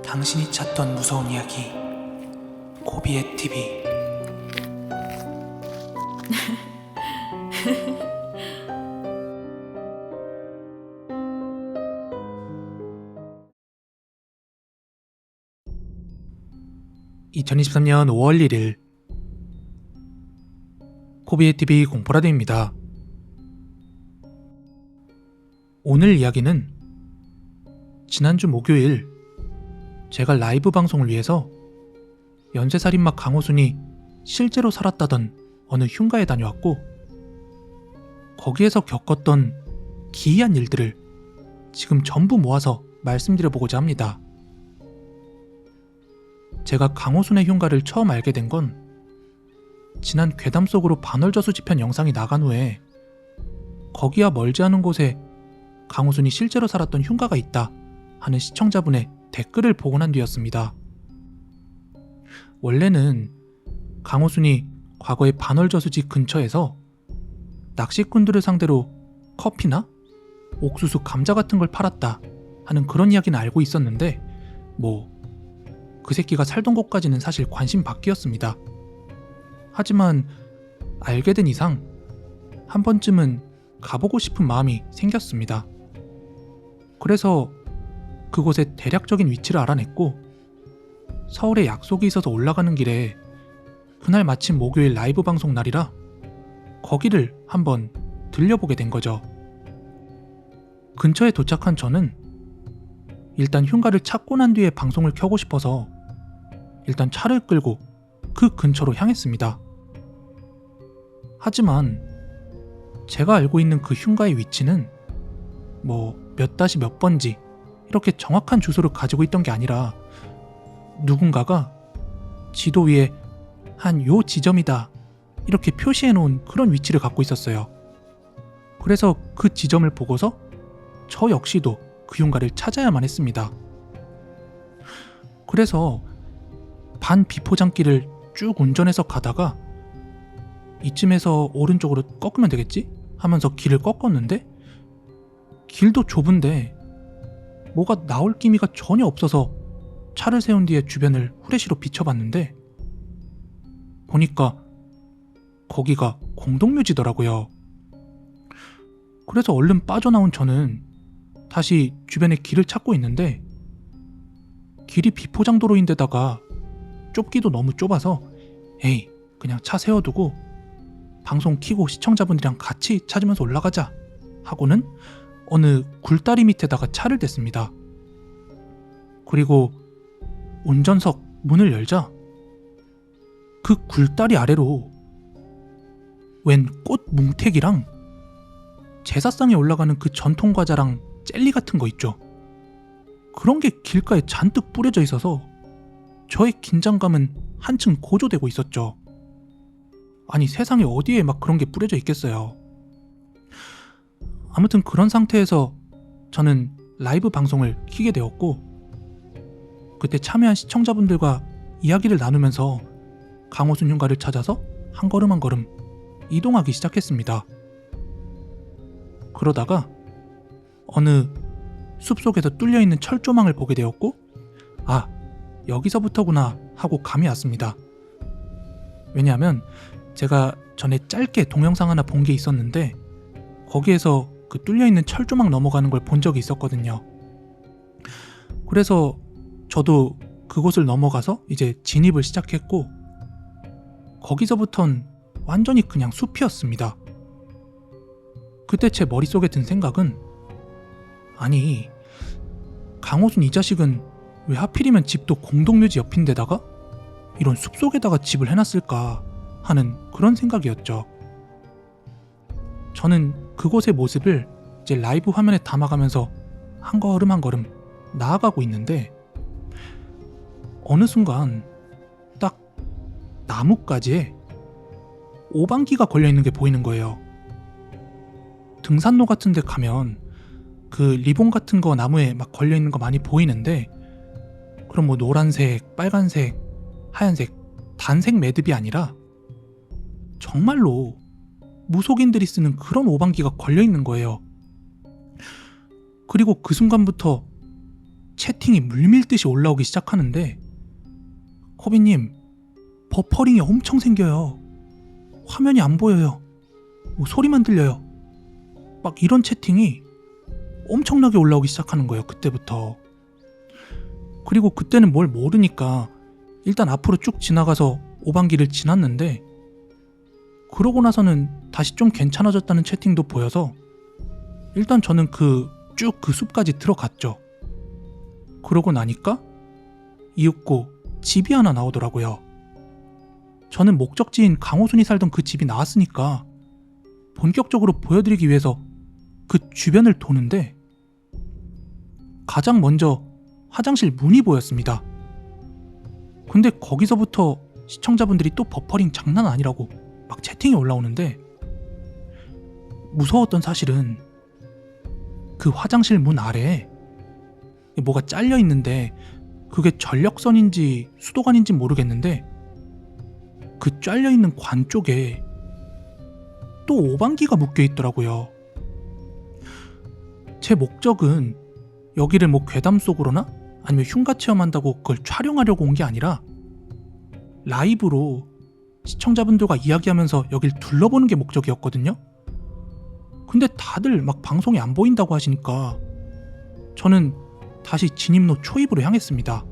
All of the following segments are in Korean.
당신이 찾던 무서운 이야기 고비의 TV. (2023년 5월 1일) 고비의 TV 공포라디오입니다. 오늘 이야기는 지난주 목요일 제가 라이브 방송을 위해서 연쇄살인마 강호순이 실제로 살았다던 어느 흉가에 다녀왔고, 거기에서 겪었던 기이한 일들을 지금 전부 모아서 말씀드려보고자 합니다. 제가 강호순의 흉가를 처음 알게 된 건 지난 괴담 속으로 반월저수지편 영상이 나간 후에 거기와 멀지 않은 곳에 강호순이 실제로 살았던 흉가가 있다 하는 시청자분의 댓글을 보고 난 뒤였습니다. 원래는 강호순이 과거에 반월저수지 근처에서 낚시꾼들을 상대로 커피나 옥수수, 감자 같은 걸 팔았다 하는 그런 이야기는 알고 있었는데, 그 새끼가 살던 곳까지는 사실 관심 밖이었습니다. 하지만 알게 된 이상 한 번쯤은 가보고 싶은 마음이 생겼습니다. 그래서 그곳의 대략적인 위치를 알아냈고, 서울에 약속이 있어서 올라가는 길에 그날 마침 목요일 라이브 방송 날이라 거기를 한번 들려보게 된 거죠. 근처에 도착한 저는 일단 흉가를 찾고 난 뒤에 방송을 켜고 싶어서 일단 차를 끌고 그 근처로 향했습니다. 하지만 제가 알고 있는 그 흉가의 위치는 몇 다시 몇 번지 이렇게 정확한 주소를 가지고 있던 게 아니라 누군가가 지도 위에 한 요 지점이다 이렇게 표시해 놓은 그런 위치를 갖고 있었어요. 그래서 그 지점을 보고서 저 역시도 그 흉가를 찾아야만 했습니다. 그래서 반비포장길을 쭉 운전해서 가다가 이쯤에서 오른쪽으로 꺾으면 되겠지? 하면서 길을 꺾었는데 길도 좁은데 뭐가 나올 기미가 전혀 없어서 차를 세운 뒤에 주변을 후레쉬로 비춰봤는데 보니까 거기가 공동묘지더라고요. 그래서 얼른 빠져나온 저는 다시 주변에 길을 찾고 있는데 길이 비포장도로인데다가 좁기도 너무 좁아서 에이 그냥 차 세워두고 방송 켜고 시청자분들이랑 같이 찾으면서 올라가자 하고는 어느 굴다리 밑에다가 차를 댔습니다. 그리고 운전석 문을 열자 그 굴다리 아래로 웬 꽃 뭉태기랑 제사상에 올라가는 그 전통 과자랑 젤리 같은 거 있죠. 그런 게 길가에 잔뜩 뿌려져 있어서 저의 긴장감은 한층 고조되고 있었죠. 아니 세상에 어디에 막 그런 게 뿌려져 있겠어요. 아무튼 그런 상태에서 저는 라이브 방송을 켜게 되었고, 그때 참여한 시청자분들과 이야기를 나누면서 강호순 흉가를 찾아서 한 걸음 한 걸음 이동하기 시작했습니다. 그러다가 어느 숲속에서 뚫려있는 철조망을 보게 되었고, 아 여기서부터구나 하고 감이 왔습니다. 왜냐하면 제가 전에 짧게 동영상 하나 본 게 있었는데 거기에서 그 뚫려있는 철조망 넘어가는 걸 본 적이 있었거든요. 그래서 저도 그곳을 넘어가서 이제 진입을 시작했고, 거기서부턴 완전히 그냥 숲이었습니다. 그때 제 머릿속에 든 생각은, 아니 강호순 이 자식은 왜 하필이면 집도 공동묘지 옆인데다가 이런 숲속에다가 집을 해놨을까 하는 그런 생각이었죠. 저는 그곳의 모습을 이제 라이브 화면에 담아가면서 한 걸음 한 걸음 나아가고 있는데 어느 순간 딱 나뭇가지에 오방기가 걸려있는 게 보이는 거예요. 등산로 같은 데 가면 그 리본 같은 거 나무에 막 걸려있는 거 많이 보이는데, 그럼 노란색, 빨간색, 하얀색, 단색 매듭이 아니라 정말로 무속인들이 쓰는 그런 오방기가 걸려있는 거예요. 그리고 그 순간부터 채팅이 물밀듯이 올라오기 시작하는데 코비님, 버퍼링이 엄청 생겨요. 화면이 안 보여요. 뭐 소리만 들려요. 막 이런 채팅이 엄청나게 올라오기 시작하는 거예요. 그때부터. 그리고 그때는 뭘 모르니까 일단 앞으로 쭉 지나가서 오반기를 지났는데, 그러고 나서는 다시 좀 괜찮아졌다는 채팅도 보여서 일단 저는 쭉 그 숲까지 들어갔죠. 그러고 나니까 이윽고 집이 하나 나오더라고요. 저는 목적지인 강호순이 살던 그 집이 나왔으니까 본격적으로 보여드리기 위해서 그 주변을 도는데, 가장 먼저 화장실 문이 보였습니다. 근데 거기서부터 시청자분들이 또 버퍼링 장난 아니라고 막 채팅이 올라오는데, 무서웠던 사실은 그 화장실 문 아래에 뭐가 잘려 있는데, 그게 전력선인지 수도관인지 모르겠는데 그 잘려 있는 관 쪽에 또 오방기가 묶여 있더라고요. 제 목적은 여기를 뭐 괴담 속으로나 아니면 흉가 체험한다고 그걸 촬영하려고 온 게 아니라 라이브로 시청자분들과 이야기하면서 여길 둘러보는 게 목적이었거든요. 근데 다들 막 방송이 안 보인다고 하시니까 저는 다시 진입로 초입으로 향했습니다.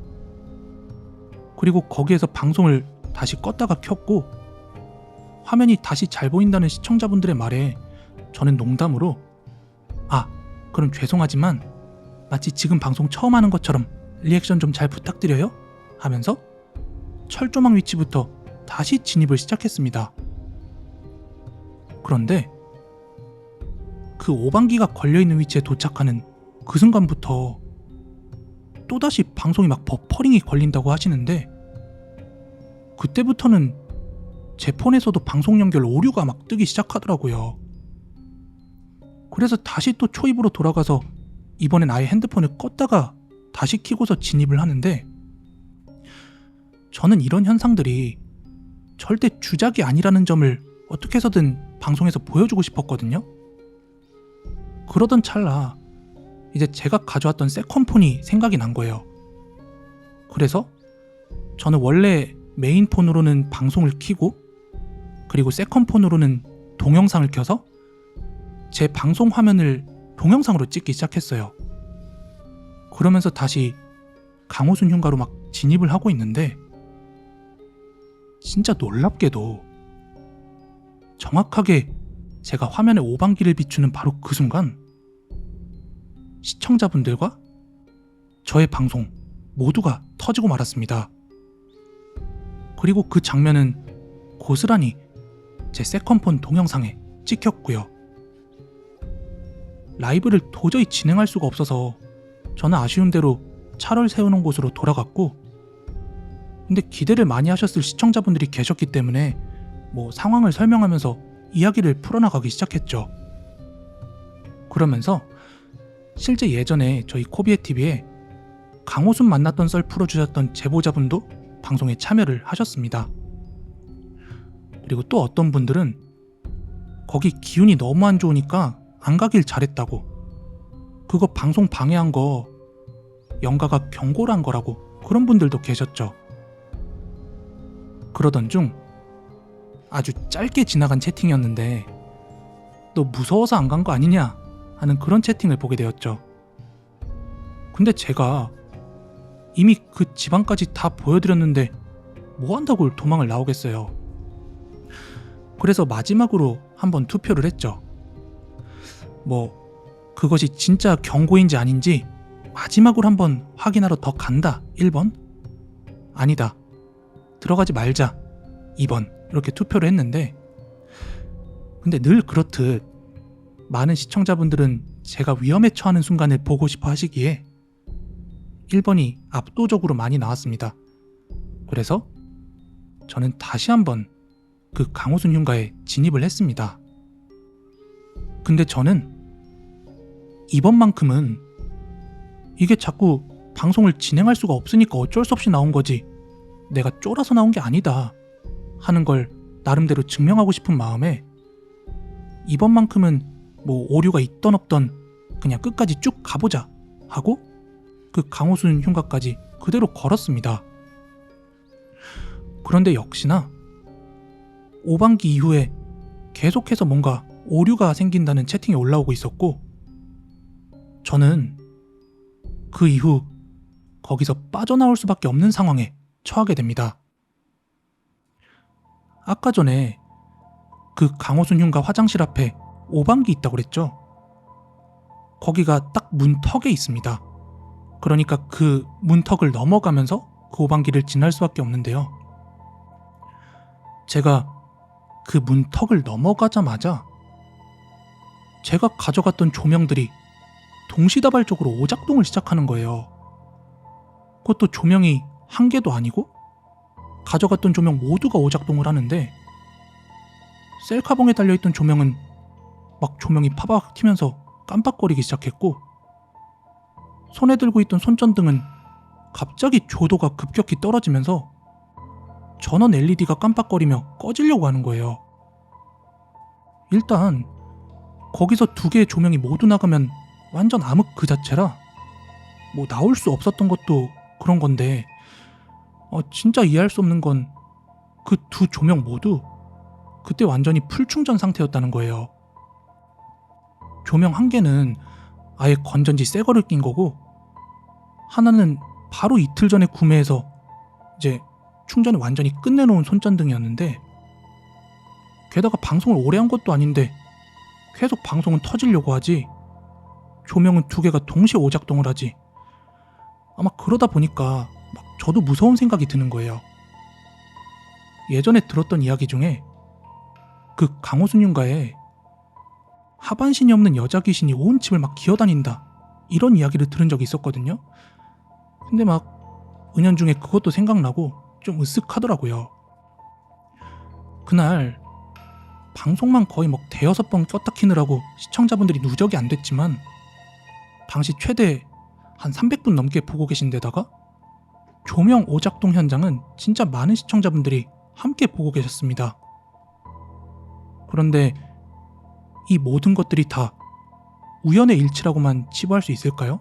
그리고 거기에서 방송을 다시 껐다가 켰고, 화면이 다시 잘 보인다는 시청자분들의 말에 저는 농담으로 그럼 죄송하지만 마치 지금 방송 처음 하는 것처럼 리액션 좀 잘 부탁드려요 하면서 철조망 위치부터 다시 진입을 시작했습니다. 그런데 그 오방기가 걸려있는 위치에 도착하는 그 순간부터 또다시 방송이 막 버퍼링이 걸린다고 하시는데, 그때부터는 제 폰에서도 방송 연결 오류가 막 뜨기 시작하더라고요. 그래서 다시 또 초입으로 돌아가서 이번엔 아예 핸드폰을 껐다가 다시 켜고서 진입을 하는데, 저는 이런 현상들이 절대 주작이 아니라는 점을 어떻게 해서든 방송에서 보여주고 싶었거든요. 그러던 찰나 이제 제가 가져왔던 세컨폰이 생각이 난 거예요. 그래서 저는 원래 메인폰으로는 방송을 켜고, 그리고 세컨폰으로는 동영상을 켜서 제 방송 화면을 동영상으로 찍기 시작했어요. 그러면서 다시 강호순 흉가로 막 진입을 하고 있는데, 진짜 놀랍게도 정확하게 제가 화면에 오방기를 비추는 바로 그 순간 시청자분들과 저의 방송 모두가 터지고 말았습니다. 그리고 그 장면은 고스란히 제 세컨폰 동영상에 찍혔고요. 라이브를 도저히 진행할 수가 없어서 저는 아쉬운 대로 차를 세우는 곳으로 돌아갔고, 근데 기대를 많이 하셨을 시청자분들이 계셨기 때문에 뭐 상황을 설명하면서 이야기를 풀어나가기 시작했죠. 그러면서 실제 예전에 저희 코비애TV에 강호순 만났던 썰 풀어주셨던 제보자분도 방송에 참여를 하셨습니다. 그리고 또 어떤 분들은 거기 기운이 너무 안 좋으니까 안 가길 잘했다고, 그거 방송 방해한 거 영가가 경고를 한 거라고, 그런 분들도 계셨죠. 그러던 중 아주 짧게 지나간 채팅이었는데 너 무서워서 안 간 거 아니냐 하는 그런 채팅을 보게 되었죠. 근데 제가 이미 그 지방까지 다 보여드렸는데 뭐 한다고 도망을 나오겠어요. 그래서 마지막으로 한번 투표를 했죠. 뭐 그것이 진짜 경고인지 아닌지 마지막으로 한번 확인하러 더 간다 1번, 아니다 들어가지 말자 2번, 이렇게 투표를 했는데, 근데 늘 그렇듯 많은 시청자분들은 제가 위험에 처하는 순간을 보고 싶어 하시기에 1번이 압도적으로 많이 나왔습니다. 그래서 저는 다시 한번 그 강호순 흉가에 진입을 했습니다. 근데 저는 이번만큼은 이게 자꾸 방송을 진행할 수가 없으니까 어쩔 수 없이 나온 거지 내가 쫄아서 나온 게 아니다 하는 걸 나름대로 증명하고 싶은 마음에 이번만큼은 뭐 오류가 있던 없던 그냥 끝까지 쭉 가보자 하고 그 강호순 흉가까지 그대로 걸었습니다. 그런데 역시나 5반기 이후에 계속해서 뭔가 오류가 생긴다는 채팅이 올라오고 있었고, 저는 그 이후 거기서 빠져나올 수밖에 없는 상황에 처하게 됩니다. 아까 전에 그 강호순 흉가 화장실 앞에 5반기 있다고 그랬죠? 거기가 딱 문턱에 있습니다. 그러니까 그 문턱을 넘어가면서 그 5반기를 지날 수밖에 없는데요. 제가 그 문턱을 넘어가자마자 제가 가져갔던 조명들이 동시다발적으로 오작동을 시작하는 거예요. 그것도 조명이 한 개도 아니고 가져갔던 조명 모두가 오작동을 하는데, 셀카봉에 달려있던 조명은 막 조명이 파박 튀면서 깜빡거리기 시작했고, 손에 들고 있던 손전등은 갑자기 조도가 급격히 떨어지면서 전원 LED가 깜빡거리며 꺼지려고 하는 거예요. 일단 거기서 두 개의 조명이 모두 나가면 완전 암흑 그 자체라 뭐 나올 수 없었던 것도 그런 건데, 진짜 이해할 수 없는 건 그 두 조명 모두 그때 완전히 풀충전 상태였다는 거예요. 조명 한 개는 아예 건전지 새 거를 낀 거고, 하나는 바로 이틀 전에 구매해서 이제 충전을 완전히 끝내놓은 손전등이었는데, 게다가 방송을 오래 한 것도 아닌데 계속 방송은 터지려고 하지, 조명은 두 개가 동시에 오작동을 하지. 아마 그러다 보니까 막 저도 무서운 생각이 드는 거예요. 예전에 들었던 이야기 중에 그 강호순 흉가에 하반신이 없는 여자 귀신이 온 집을 막 기어다닌다, 이런 이야기를 들은 적이 있었거든요. 근데 막 은연중에 그것도 생각나고 좀 으쓱하더라고요. 그날 방송만 거의 막 대여섯 번 꼈다 키느라고 시청자분들이 누적이 안 됐지만, 당시 최대 한 300분 넘게 보고 계신 데다가 조명 오작동 현장은 진짜 많은 시청자분들이 함께 보고 계셨습니다. 그런데 이 모든 것들이 다 우연의 일치라고만 치부할 수 있을까요?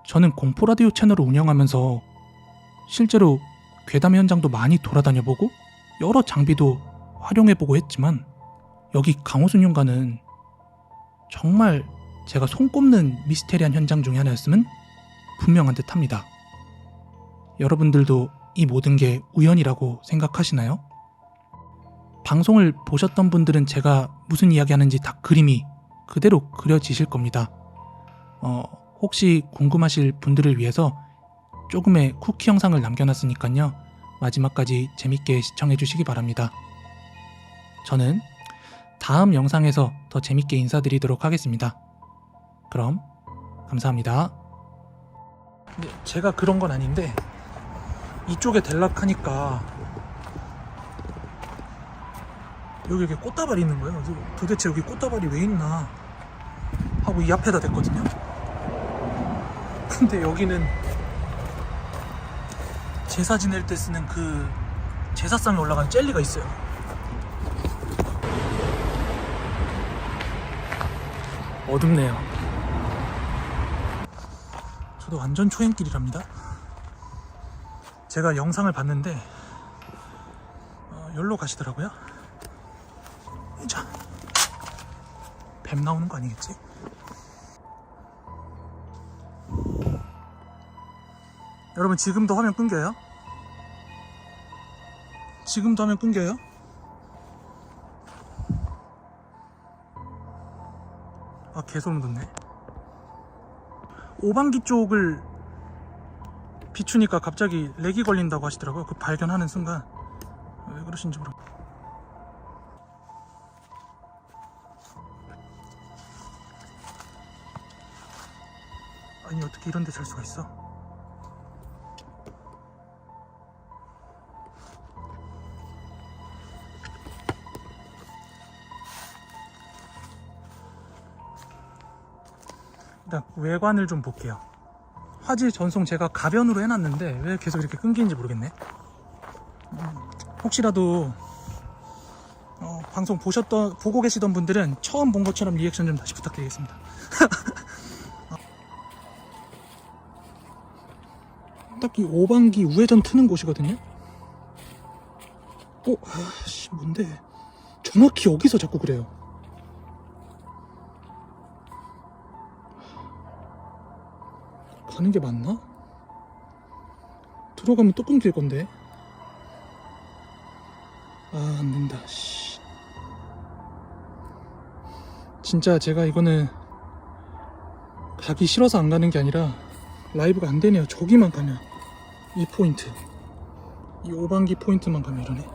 저는 공포라디오 채널을 운영하면서 실제로 괴담 현장도 많이 돌아다녀보고 여러 장비도 활용해보고 했지만, 여기 강호순 흉가는 정말 제가 손꼽는 미스테리한 현장 중에 하나였음은 분명한 듯 합니다. 여러분들도 이 모든 게 우연이라고 생각하시나요? 방송을 보셨던 분들은 제가 무슨 이야기 하는지 다 그림이 그대로 그려지실 겁니다. 혹시 궁금하실 분들을 위해서 조금의 쿠키 영상을 남겨놨으니까요, 마지막까지 재밌게 시청해 주시기 바랍니다. 저는 다음 영상에서 더 재밌게 인사드리도록 하겠습니다. 그럼 감사합니다. 근데 제가 그런 건 아닌데 이쪽에 델락하니까 여기 이렇게 꽃다발이 있는 거예요. 그래서 도대체 여기 꽃다발이 왜 있나 하고 이 앞에다 댔거든요. 근데 여기는 제사 지낼 때 쓰는 그 제사상에 올라간 젤리가 있어요. 어둡네요. 저도 완전 초행길이랍니다. 제가 영상을 봤는데 여기로 가시더라고요. 자, 뱀 나오는 거 아니겠지? 여러분 지금도 화면 끊겨요? 지금도 화면 끊겨요? 아, 개소름 돋네. 5반기 쪽을 비추니까 갑자기 렉이 걸린다고 하시더라고요. 그 발견하는 순간. 왜 그러신지 모르겠어요. 아니 어떻게 이런 데 살 수가 있어? 일단 외관을 좀 볼게요. 화질 전송 제가 가변으로 해놨는데 왜 계속 이렇게 끊기는지 모르겠네. 혹시라도 방송 보고 계시던 분들은 처음 본 것처럼 리액션 좀 다시 부탁드리겠습니다. 딱 이 5반기 우회전 트는 곳이거든요. 아씨 뭔데? 정확히 여기서 자꾸 그래요. 가는 게 맞나? 들어가면 또 끊길 건데. 안 된다. 씨. 진짜 제가 이거는 가기 싫어서 안 가는 게 아니라 라이브가 안 되네요. 저기만 가면 이 포인트, 이 5반기 포인트만 가면 이러네.